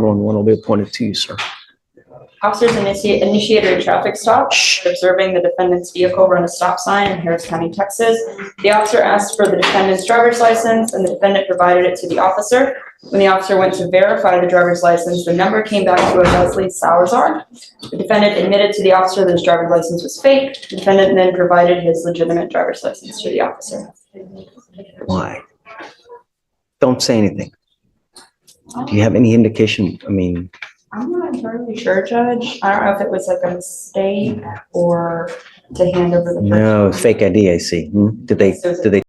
One will be appointed to you, sir. Officers initiated a traffic stop, observing the defendant's vehicle run a stop sign in Harris County, Texas. The officer asked for the defendant's driver's license, and the defendant provided it to the officer. When the officer went to verify the driver's license, the number came back to a Leslie Salazar. The defendant admitted to the officer that his driver's license was fake. The defendant then provided his legitimate driver's license to the officer. Why? Don't say anything. Do you have any indication? I mean, I'm not entirely sure, Judge. I don't know if it was like a mistake or to hand over the. no, fake ID, I see. Did they?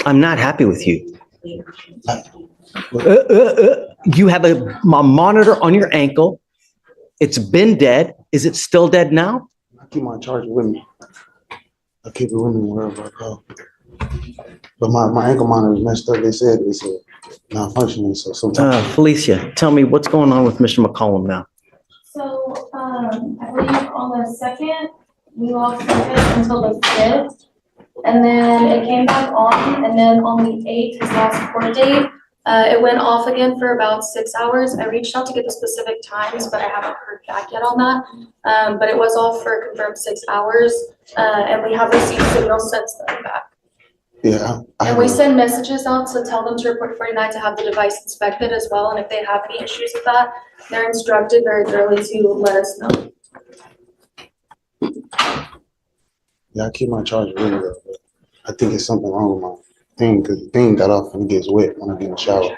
I'm not happy with you. You have a monitor on your ankle. It's been dead. Is it still dead now? I keep my charger with me. I keep it with me wherever I go. But my ankle monitor is messed up. They said it's malfunctioning. So sometimes. Felicia, tell me what's going on with Mr. McCollum now. So, I believe on the 2nd, we lost service until the 5th. And then it came back on, and then on the 8th, his last court date, it went off again for about 6 hours. I reached out to get the specific times, but I haven't heard back yet on that. But it was off for a confirmed 6 hours, and we have received signals since then back. Yeah. And we send messages out to tell them to report 49 to have the device inspected as well. And if they have any issues with that, they're instructed very thoroughly to let us know. Yeah, I keep my charger with me though. But I think it's something wrong with my thing because the thing got off and it gets wet when I get in the shower.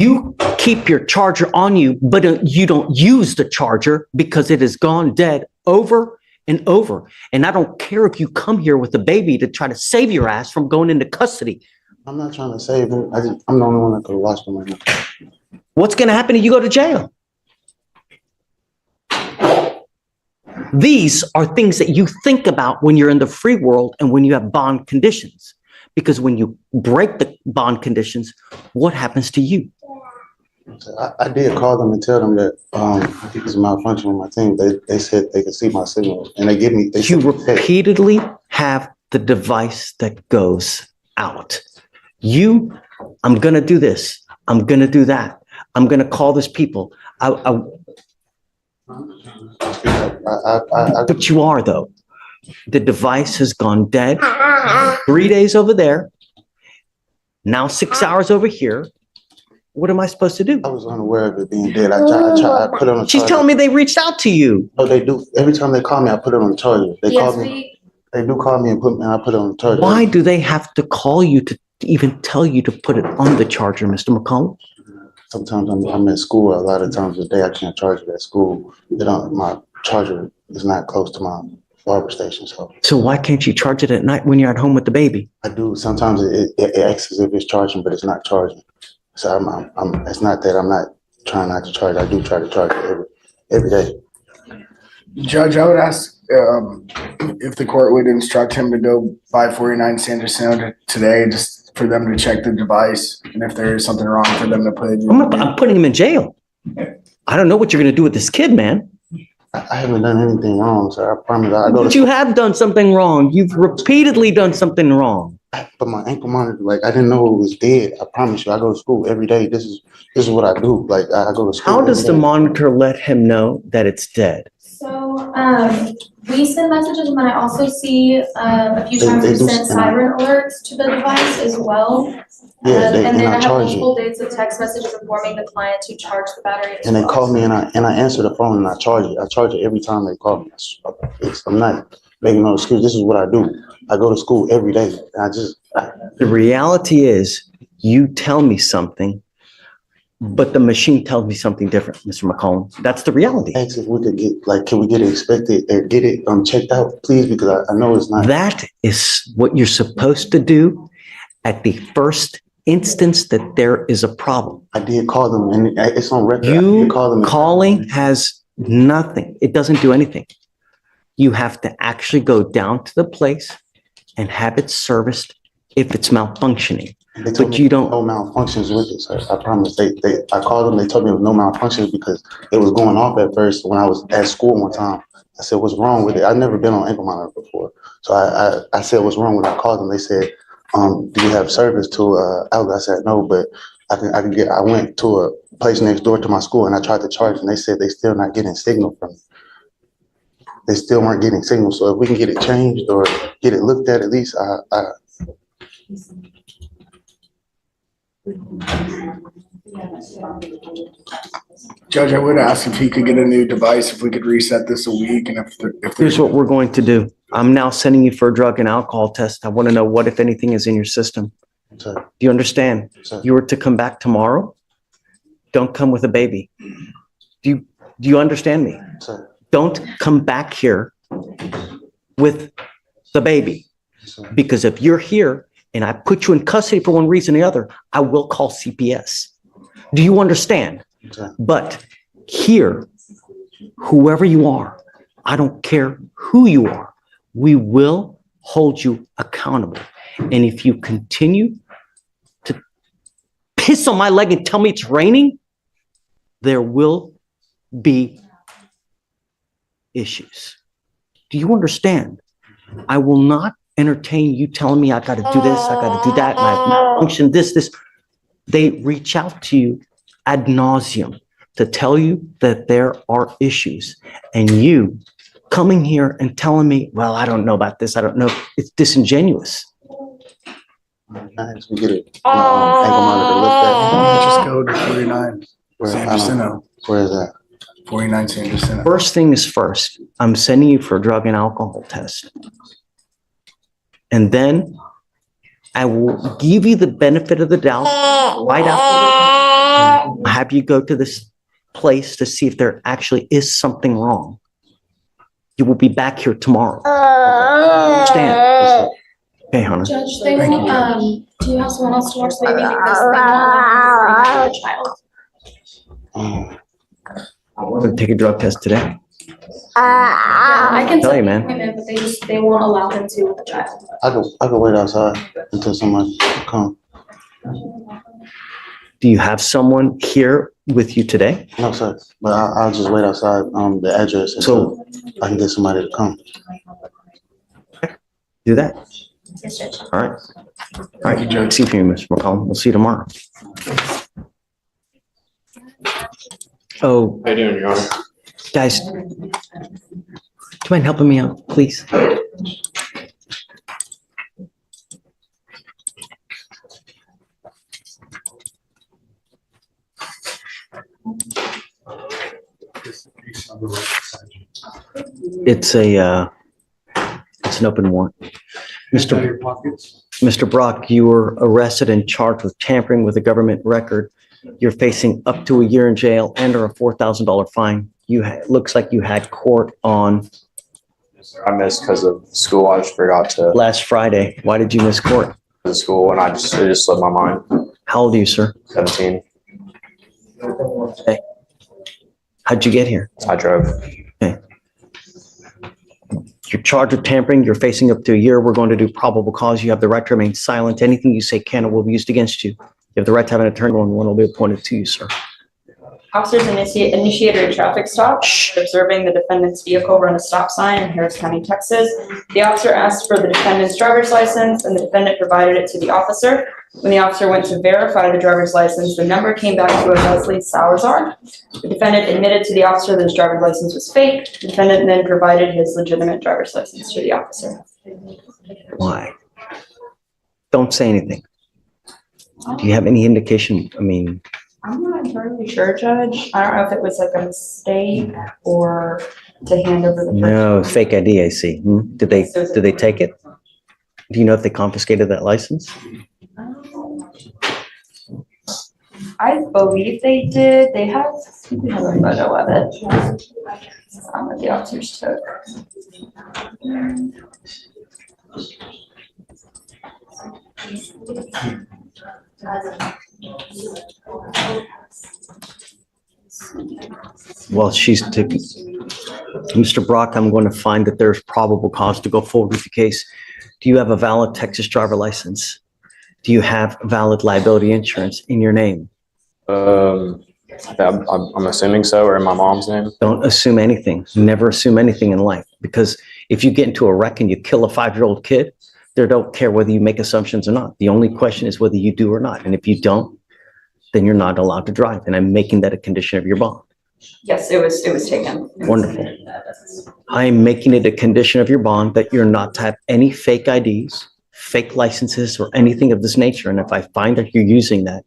You keep your charger on you, but you don't use the charger because it has gone dead over and over. And I don't care if you come here with a baby to try to save your ass from going into custody. I'm not trying to save him. I'm the only one that could have watched him right now. What's going to happen if you go to jail? These are things that you think about when you're in the free world and when you have bond conditions. Because when you break the bond conditions, what happens to you? I did call them and tell them that I think it's a malfunction with my thing. They said they could see my signals and they give me. You repeatedly have the device that goes out. I'm going to do this. I'm going to do that. I'm going to call this people. But you are though. The device has gone dead. 3 days over there. Now 6 hours over here. What am I supposed to do? I was unaware of it being dead. I put it on the She's charger. telling me they reached out to you. Oh, they do. Every time they call me, I put it on the charger. They call me. They do call me and I put it on the charger. Why do they have to call you to even tell you to put it on the charger, Mr. McCollum? Sometimes I'm at school. A lot of times a day I can't charge it at school. My charger is not close to my barber station. So why can't you charge it at night when you're at home with the baby? I do. Sometimes it acts as if it's charging, but it's not charging. So it's not that I'm not trying not to charge. I do try to charge it every day. Judge, I would ask if the court would instruct him to go by 49 Sanders Sound today, just for them to check the device, and if there is something wrong, for them to put it in. I'm putting him in jail. I don't know what you're going to do with this kid, man. I haven't done anything wrong, sir. I promise. But you have done something wrong. You've repeatedly done something wrong. But my ankle monitor, I didn't know it was dead. I promise you, I go to school every day. This is what I do. I go to school. How does the monitor let him know that it's dead? So, we send messages, and then I also see a few times we send siren alerts to the device as well. Yeah, and then I have multiple dates of text messages informing the client to charge the battery. And they call me and I answer the phone and I charge it. I charge it every time they call me. I'm not making no excuse. This is what I do. I go to school every day. The reality is you tell me something, but the machine tells me something different, Mr. McCollum. That's the reality. Ask if we could get, can we get it inspected and get it checked out, please? Because I know it's not. That is what you're supposed to do at the first instance that there is a problem. I did call them and it's on record. You calling has nothing. It doesn't do anything. You have to actually go down to the place and have it serviced if it's malfunctioning. But you don't. No malfunctions with it, sir. I promise. I called them. They told me there was no malfunctions because it was going off at first. When I was at school one time, I said, "What's wrong with it?" I've never been on ankle monitor before, so I said, "What's wrong with it?" I called them. They said, "Do you have service to outlet?" I said, "No," but I went to a place next door to my school and I tried to charge and they said they still not getting signal from me. They still weren't getting signal. So if we can get it changed or get it looked at least, Judge, I would ask if he could get a new device, if we could reset this a week, and if Here's what we're going to do. I'm now sending you for a drug and alcohol test. I want to know what, if anything, is in your system. Sir, Do you understand? sir, You were to come back tomorrow. Don't come with a baby. Do you understand me? sir, Don't come back here with the baby. sir. Because if you're here and I put you in custody for one reason or the other, I will call CPS. Do you understand? Sir. But here, whoever you are, I don't care who you are, we will hold you accountable. And if you continue to piss on my leg and tell me it's raining, there will be issues. Do you understand? I will not entertain you telling me I got to do this, I got to do that, and I've malfunctioned this. They reach out to you ad nauseum to tell you that there are issues. And you coming here and telling me, well, I don't know about this, I don't know, it's disingenuous. I actually get it. Ankle monitor looked just go to 49 at. Where, San I don't- Jacinto, where is that? 49 San Jacinto. First thing is first, I'm sending you for a drug and alcohol test. And then I will give you the benefit of the doubt right after. Have you go to this place to see if there actually is something wrong. You will be back here tomorrow. Understand? Okay, Hannah. Judge, they Thank you, will, do you have someone else to watch the baby because they won't allow the child? I'm going to take a drug test today. Yeah, I can Tell you, set the man. appointment, but they won't allow him to with the child. I could wait outside until somebody come. Do you have someone here with you today? No, sir, but I'll just wait outside, the address until I can get somebody to come. Do that. Yes, Judge. All right. All right, Joe. See you, Mr. McCollum. We'll see you tomorrow. Oh, How you doing, Your Honor? guys, do you mind helping me out, please? It's an open warrant. Mr. Brock, you were arrested and charged with tampering with a government record. You're facing up to a year in jail and or a $4,000 fine. Looks like you had court on I missed because of school. I just forgot to last Friday. Why did you miss court? go to school and it just slipped my mind. How old are you, sir? 17. How'd you get here? I drove. You're charged with tampering. You're facing up to a year. We're going to do probable cause. You have the right to remain silent. Anything you say can or will be used against you. You have the right to have an attorney and one will be appointed to you, sir. Officers initiated a traffic stop, observing the defendant's vehicle run a stop sign in Harris County, Texas. The officer asked for the defendant's driver's license and the defendant provided it to the officer. When the officer went to verify the driver's license, the number came back to a Leslie Salazar. The defendant admitted to the officer that his driver's license was fake. The defendant then provided his legitimate driver's license to the officer. Why? Don't say anything. Do you have any indication? I mean, I'm not entirely sure, Judge. I don't know if it was like a mistake or to hand over the. no, fake ID, I see. Did they take it? Do you know if they confiscated that license? I believe they did. They have a photo of it. That the officers took. Well, Mr. Brock, I'm going to find that there's probable cause to go forward with the case. Do you have a valid Texas driver license? Do you have valid liability insurance in your name? I'm assuming so, or in my mom's name. Don't assume anything. Never assume anything in life, because if you get into a wreck and you kill a 5-year-old kid, they don't care whether you make assumptions or not. The only question is whether you do or not. And if you don't, then you're not allowed to drive. And I'm making that a condition of your bond. Yes, it was taken. Wonderful. I'm making it a condition of your bond that you're not to have any fake IDs, fake licenses, or anything of this nature. And if I find that you're using that,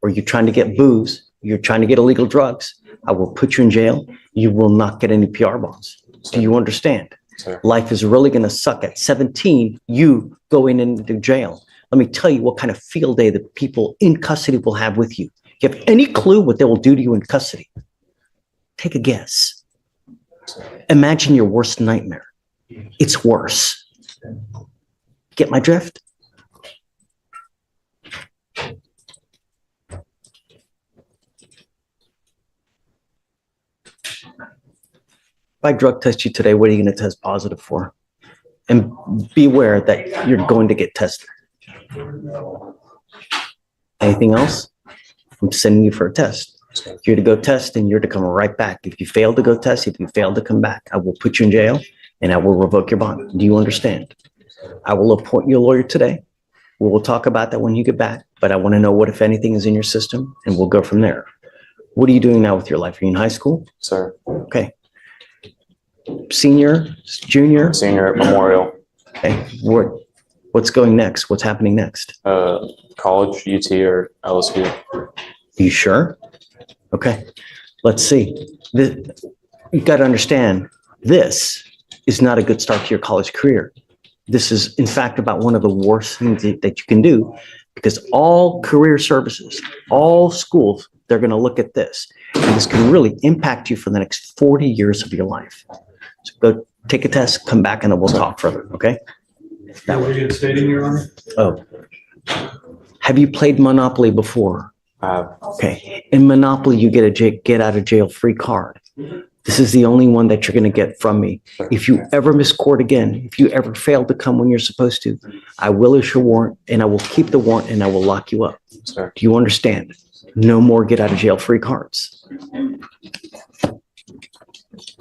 or you're trying to get booze, you're trying to get illegal drugs, I will put you in jail. You will not get any PR bonds. Do you understand? Sir. Life is really going to suck. At 17, you going into jail. Let me tell you what kind of field day the people in custody will have with you. You have any clue what they will do to you in custody? Take a guess. Imagine your worst nightmare. It's worse. Get my drift? If I drug test you today, what are you going to test positive for? And beware that you're going to get tested. Anything else? I'm sending you for a test. You're to go test and you're to come right back. If you fail to go test, if you fail to come back, I will put you in jail and I will revoke your bond. Do you understand? I will appoint you a lawyer today. We will talk about that when you get back, but I want to know what, if anything, is in your system and we'll go from there. What are you doing now with your life? Are you in high school? Sir. Okay. Senior, junior? Senior at Memorial. Okay. What's going next? What's happening next? College, UT or LSU. You sure? Okay. Let's see. You've got to understand, this is not a good start to your college career. This is, in fact, about one of the worst things that you can do, because all career services, all schools, they're going to look at this. And this can really impact you for the next 40 years of your life. So go take a test, come back, and then we'll talk further, okay? That was reinstating, Your Honor? Oh. Have you played Monopoly before? Okay. In Monopoly, you get a get out of jail free card. This is the only one that you're going to get from me. If you ever miss court again, if you ever fail to come when you're supposed to, I will issue a warrant and I will keep the warrant and I will lock you up. Sir. Do you understand? No more get out of jail free cards.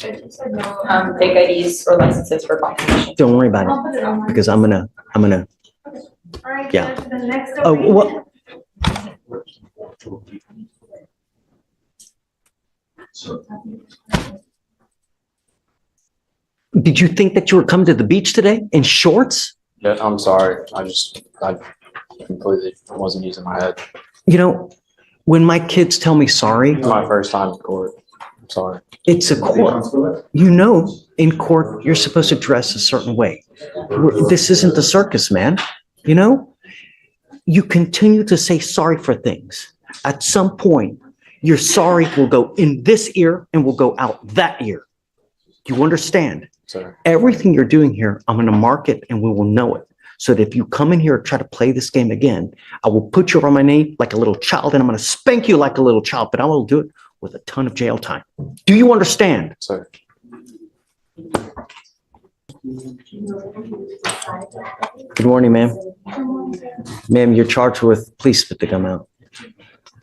Fake IDs or licenses for population. Don't worry about it, because I'm gonna, All right, Yeah. Judge, the next. oh, what? Did you think that you were coming to the beach today in shorts? Yeah, I'm sorry. I completely wasn't using my head. You know, when my kids tell me sorry, It's my first time in court. I'm sorry. it's a court. You know, in court, you're supposed to dress a certain way. This isn't the circus, man. You know, you continue to say sorry for things. At some point, your sorry will go in this ear and will go out that ear. Do you understand? Sir. Everything you're doing here, I'm going to mark it and we will know it. So that if you come in here and try to play this game again, I will put you on my name like a little child and I'm going to spank you like a little child, but I will do it with a ton of jail time. Do you understand? Sir. Good morning, ma'am. Ma'am, you're charged with, please spit the gum out.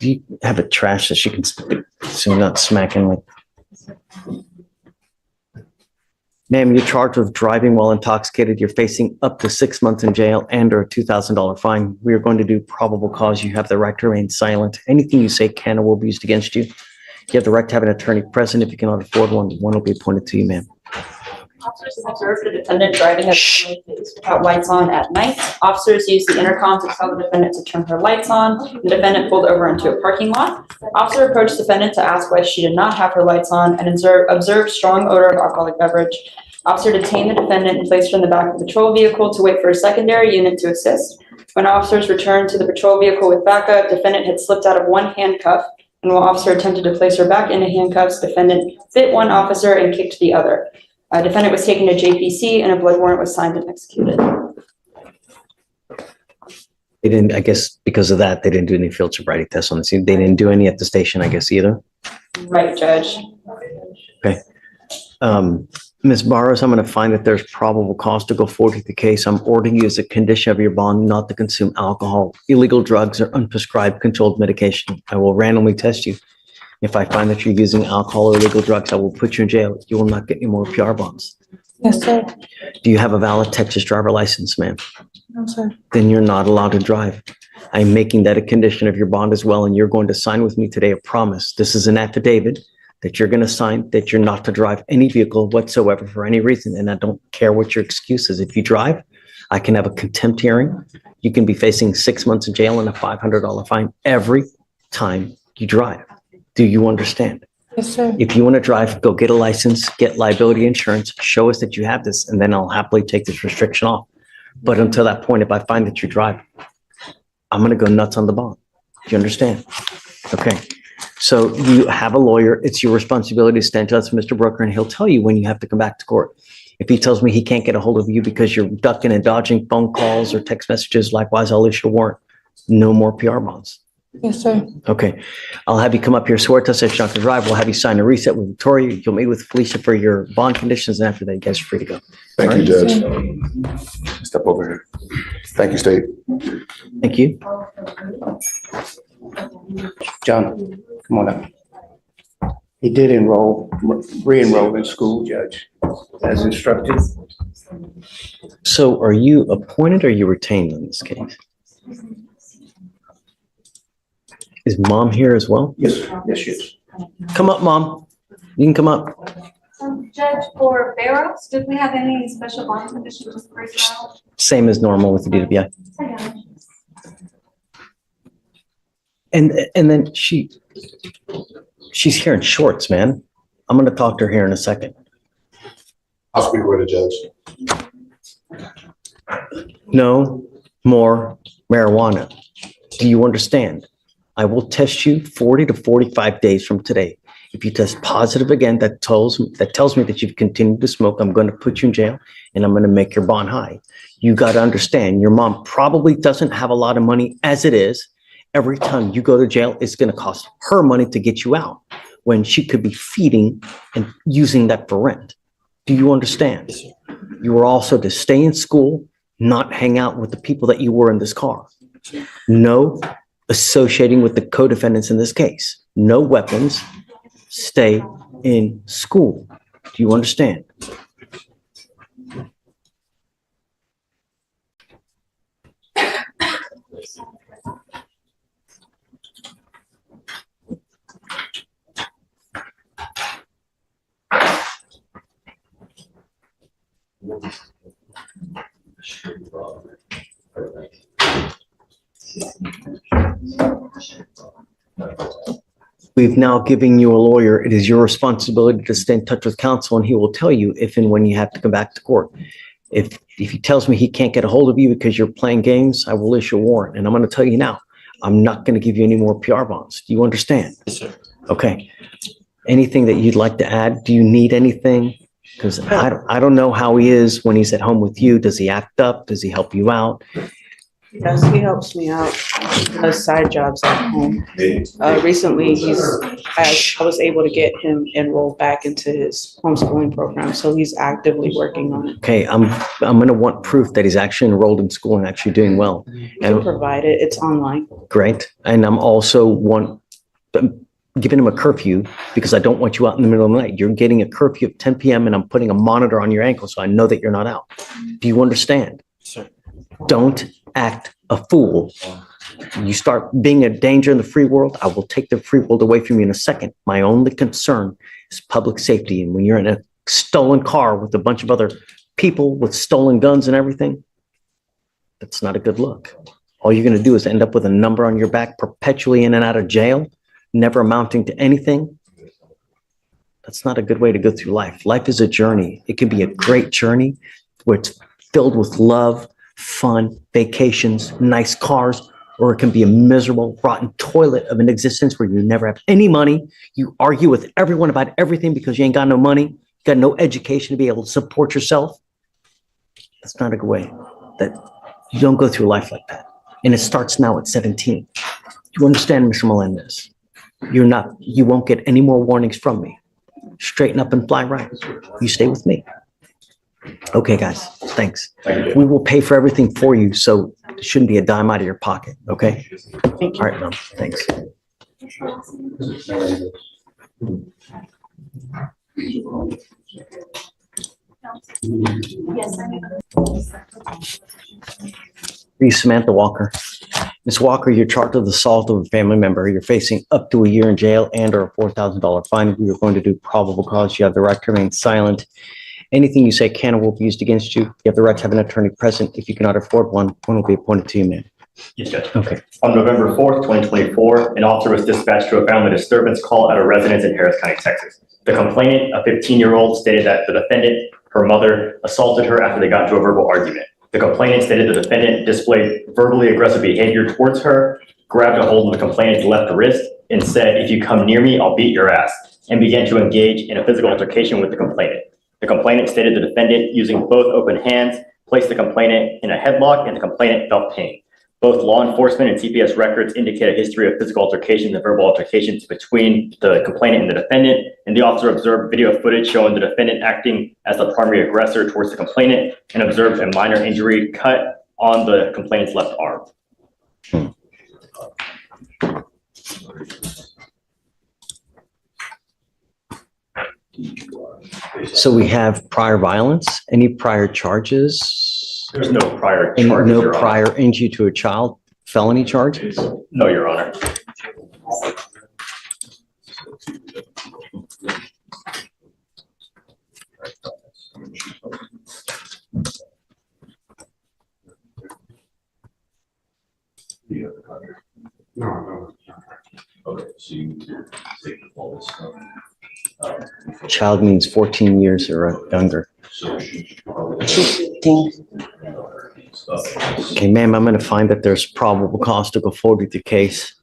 Do you have a trash that she can spit, so you're not smacking like? Ma'am, you're charged with driving while intoxicated. You're facing up to 6 months in jail and or a $2,000 fine. We are going to do probable cause. You have the right to remain silent. Anything you say can or will be used against you. You have the right to have an attorney present. If you cannot afford one, one will be appointed to you, ma'am. Officers observed the defendant driving without lights on at night. Officers used the intercom to tell the defendant to turn her lights on. The defendant pulled over into a parking lot. Officer approached the defendant to ask why she did not have her lights on and observed strong odor of alcoholic beverage. Officer detained the defendant and placed her in the back of the patrol vehicle to wait for a secondary unit to assist. When officers returned to the patrol vehicle with backup, defendant had slipped out of one handcuff, and while officer attempted to place her back into handcuffs, defendant bit one officer and kicked the other. Defendant was taken to JPC and a blood warrant was signed and executed. They didn't, I guess because of that, they didn't do any field sobriety tests on the scene. They didn't do any at the station, I guess, either. Right, Judge. Okay. Ms. Barros, I'm going to find that there's probable cause to go forward with the case. I'm ordering you as a condition of your bond not to consume alcohol, illegal drugs, or unprescribed controlled medication. I will randomly test you. If I find that you're using alcohol or illegal drugs, I will put you in jail. You will not get any more PR bonds. Yes, sir. Do you have a valid Texas driver license, ma'am? No, sir. Then you're not allowed to drive. I'm making that a condition of your bond as well, and you're going to sign with me today a promise. This is an affidavit that you're going to sign that you're not to drive any vehicle whatsoever for any reason, and I don't care what your excuse is. If you drive, I can have a contempt hearing. You can be facing 6 months in jail and a $500 fine every time you drive. Do you understand? Yes, sir. If you want to drive, go get a license, get liability insurance, show us that you have this, and then I'll happily take this restriction off. But until that point, if I find that you drive, I'm going to go nuts on the bond. Do you understand? Okay. So you have a lawyer. It's your responsibility to stand to us, Mr. Brooker, and he'll tell you when you have to come back to court. If he tells me he can't get a hold of you because you're ducking and dodging phone calls or text messages, likewise, I'll issue a warrant. No more PR bonds. Yes, sir. Okay. I'll have you come up here, swear to us that you're not going to drive. We'll have you sign a reset with Victoria. You'll meet with Felicia for your bond conditions, and after that, you guys are free to go. Thank you, Judge. Step over here. Thank you, State. Thank you. John, come on up. He did re-enroll in school, Judge, as instructed. So are you appointed or are you retained in this case? Is mom here as well? Yes, yes. Come up, mom. You can come up. Judge, for Barrows, did we have any special bond conditions for a child? Same as normal with the DWI. And then she's here in shorts, man. I'm going to talk to her here in a second. I'll speak with the judge. No more marijuana. Do you understand? I will test you 40 to 45 days from today. If you test positive again, that tells me that you've continued to smoke. I'm going to put you in jail and I'm going to make your bond high. You got to understand, your mom probably doesn't have a lot of money as it is. Every time you go to jail, it's going to cost her money to get you out when she could be feeding and using that for rent. Do you understand? You are also to stay in school, not hang out with the people that you were in this car. No associating with the co-defendants in this case. No weapons. Stay in school. Do you understand? We've now given you a lawyer. It is your responsibility to stay in touch with counsel, and he will tell you if and when you have to come back to court. If he tells me he can't get a hold of you because you're playing games, I will issue a warrant. And I'm going to tell you now, I'm not going to give you any more PR bonds. Do you understand? Yes, sir. Okay. Anything that you'd like to add? Do you need anything? Because I don't know how he is when he's at home with you. Does he act up? Does he help you out? Yes, he helps me out. He does side jobs at home. Recently, I was able to get him enrolled back into his homeschooling program, so he's actively working on it. Okay, I'm going to want proof that he's actually enrolled in school and actually doing well. He can provide it. It's online. Great. And I'm also giving him a curfew because I don't want you out in the middle of the night. You're getting a curfew at 10 p.m. and I'm putting a monitor on your ankle so I know that you're not out. Do you understand? Sir. Don't act a fool. You start being a danger in the free world, I will take the free world away from you in a second. My only concern is public safety. And when you're in a stolen car with a bunch of other people with stolen guns and everything, that's not a good look. All you're going to do is end up with a number on your back, perpetually in and out of jail, never amounting to anything. That's not a good way to go through life. Life is a journey. It can be a great journey where it's filled with love, fun, vacations, nice cars, or it can be a miserable, rotten toilet of an existence where you never have any money. You argue with everyone about everything because you ain't got no money, you got no education to be able to support yourself. That's not a good way. That you don't go through life like that. And it starts now at 17. You understand, Mr. Melendez? You won't get any more warnings from me. Straighten up and fly right. You stay with me. Okay, guys, thanks. Thank you. We will pay for everything for you, so it shouldn't be a dime out of your pocket, okay? All right, Mom, thanks. Yes, I Be Samantha Walker. Ms. Walker, you're charged with assault of a family member. You're facing up to a year in jail and or a $4,000 fine. We are going to do probable cause. You have the right to remain silent. Anything you say can or will be used against you. You have the right to have an attorney present. If you cannot afford one will be appointed to you, ma'am. Yes, Judge. Okay. On November 4th, 2024, an officer was dispatched to a family disturbance call at a residence in Harris County, Texas. The complainant, a 15-year-old, stated that the defendant, her mother, assaulted her after they got into a verbal argument. The complainant stated the defendant displayed verbally aggressive behavior towards her, grabbed a hold of the complainant's left wrist, and said, "If you come near me, I'll beat your ass," and began to engage in a physical altercation with the complainant. The complainant stated the defendant, using both open hands, placed the complainant in a headlock and the complainant felt pain. Both law enforcement and CPS records indicate a history of physical altercations and verbal altercations between the complainant and the defendant, and the officer observed video footage showing the defendant acting as the primary aggressor towards the complainant and observed a minor injury cut on the complainant's left arm. So we have prior violence, any prior charges? There's no prior Any, charges, no Your Honor. prior injury to a child, felony charges? No, Your Honor. Okay, so you take all this stuff. Child means 14 years or younger. So she probably. Okay, ma'am, I'm going to find that there's probable cause to go forward with your case.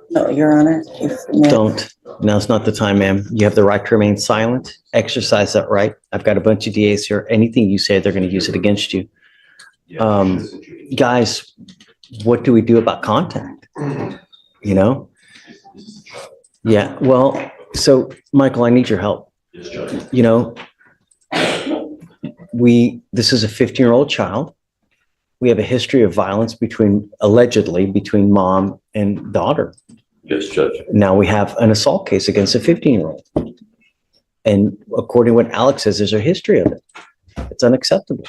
No, Your Honor, if. Don't. Now's not the time, ma'am. You have the right to remain silent. Exercise that right. I've got a bunch of DAs here. Anything you say, they're going to use it against you. Guys, what do we do about contact? You know? Yeah, well, so Michael, I need your help. Yes, Judge. You know, this is a 15-year-old child. We have a history of violence allegedly between mom and daughter. Yes, Judge. Now we have an assault case against a 15-year-old. And according to what Alex says, there's a history of it. It's unacceptable.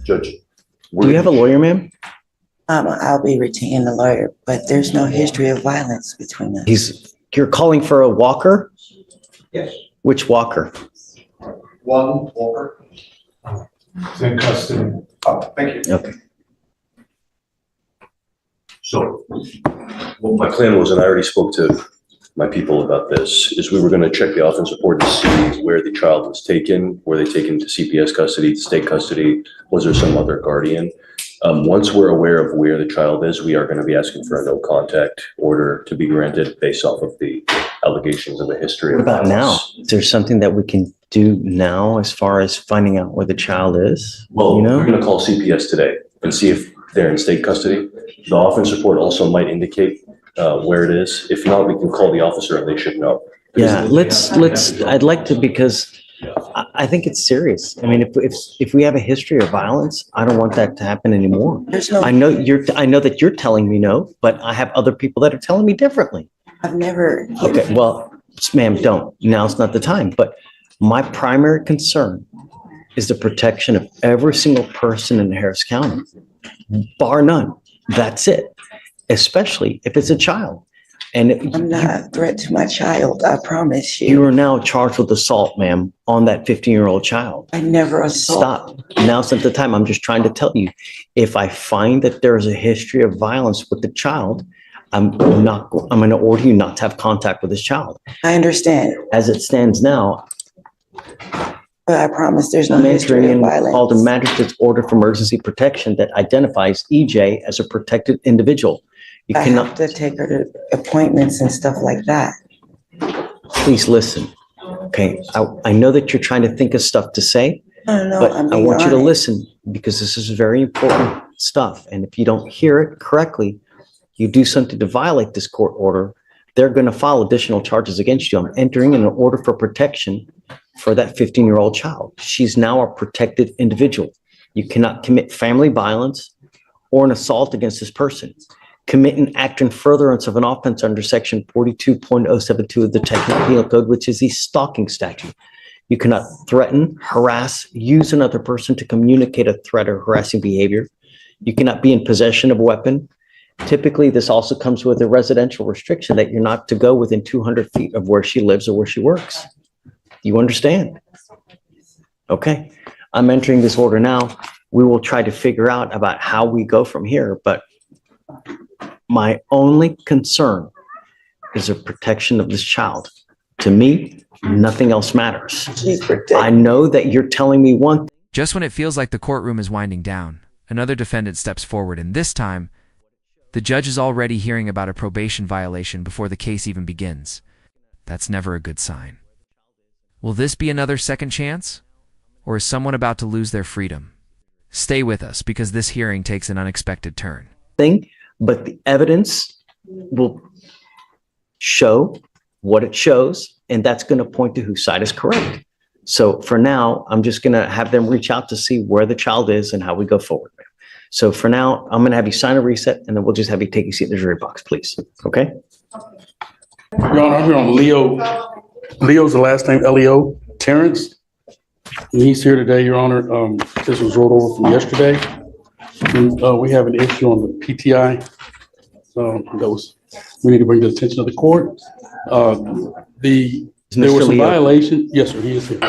Judge. Do you have a lawyer, ma'am? I'll be retaining a lawyer, but there's no history of violence between us. You're calling for a walker? Yes. Which walker? One Walker. It's in custody. Oh, thank you. Okay. So what my plan was, and I already spoke to my people about this, is we were going to check the offense report to see where the child was taken. Were they taken to CPS custody, state custody? Was there some other guardian? Once we're aware of where the child is, we are going to be asking for a no contact order to be granted based off of the allegations of the history. What of about now? violence. Is there something that we can do now as far as finding out where the child is? Well, You know? we're going to call CPS today and see if they're in state custody. The offense report also might indicate where it is. If not, we can call the officer and they should know. Yeah, I'd like to, because I think it's serious. I mean, if we have a history of violence, I don't want that to happen anymore. There's no, I know that you're telling me no, but I have other people that are telling me differently. I've never. Okay, well, ma'am, don't. Now's not the time. But my primary concern is the protection of every single person in Harris County, bar none. That's it. Especially if it's a child. And I'm not a threat to my child, I promise you you. are now charged with assault, ma'am, on that 15-year-old child. I never assault. Stop. Now's not the time. I'm just trying to tell you, if I find that there is a history of violence with the child, I'm going to order you not to have contact with this child. I understand, As it stands now, but I promise there's no I'm history entering of in called a violence. magistrate's order for emergency protection that identifies EJ as a protected individual. You I cannot, have to take her to appointments and stuff like that. please listen. Okay, I know that you're trying to think of stuff to say, No, but I'm I being want you to honest. listen because this is very important stuff. And if you don't hear it correctly, you do something to violate this court order, they're going to file additional charges against you. I'm entering in an order for protection for that 15-year-old child. She's now a protected individual. You cannot commit family violence or an assault against this person. Commit an act in furtherance of an offense under section 42.072 of the Texas Penal Code, which is the stalking statute. You cannot threaten, harass, use another person to communicate a threat or harassing behavior. You cannot be in possession of a weapon. Typically, this also comes with a residential restriction that you're not to go within 200 feet of where she lives or where she works. You understand? Okay, I'm entering this order now. We will try to figure out about how we go from here, but my only concern is the protection of this child. To me, nothing else matters. I know that you're telling me one. Just when it feels like the courtroom is winding down, another defendant steps forward, and this time, the judge is already hearing about a probation violation before the case even begins. That's never a good sign. Will this be another second chance? Or is someone about to lose their freedom? Stay with us because this hearing takes an unexpected turn. But the evidence will show what it shows, and that's going to point to whose side is correct. So for now, I'm just going to have them reach out to see where the child is and how we go forward. So for now, I'm going to have you sign a reset, and then we'll just have you take a seat in the jury box, please. Okay? Your Honor, I'm here on Leo. Leo's the last name, Leo Terrence. And he's here today, Your Honor. This was rolled over from yesterday. And we have an issue on the PTI. We need to bring to the attention of the court. There was a violation. Yes, sir, he is here.